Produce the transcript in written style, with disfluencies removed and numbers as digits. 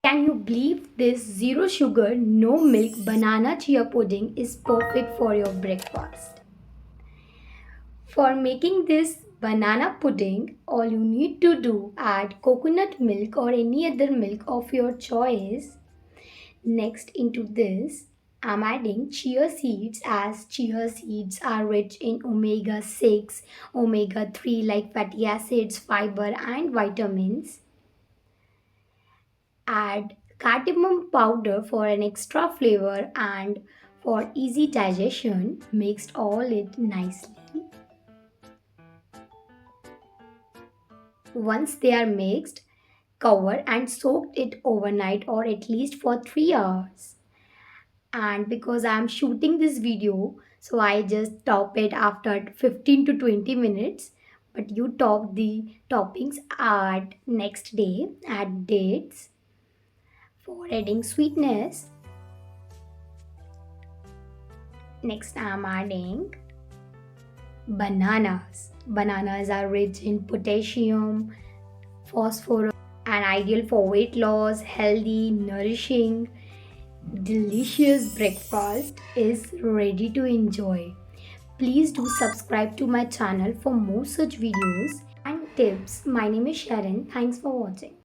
Can you believe this zero sugar, no milk banana chia pudding is perfect for your breakfast? For making this banana pudding, all you need to do add coconut milk or any other milk of your choice. Next into this, I'm adding chia seeds as chia seeds are rich in omega 6, omega 3 like fatty acids, fiber and vitamins. Add cardamom powder for an extra flavor and for easy digestion. Mixed all it nicely. Once they are mixed, cover and soak it overnight or at least for 3 hours. And because I'm shooting this video, so I just top it after 15 to 20 minutes. But you top the toppings at next day. Add dates for adding sweetness. Next I'm adding bananas. Bananas are rich in potassium, phosphorus, and ideal for weight loss, healthy, nourishing, delicious breakfast is ready to enjoy. Please do subscribe to my channel for more such videos and tips. My name is Sharon. Thanks for watching.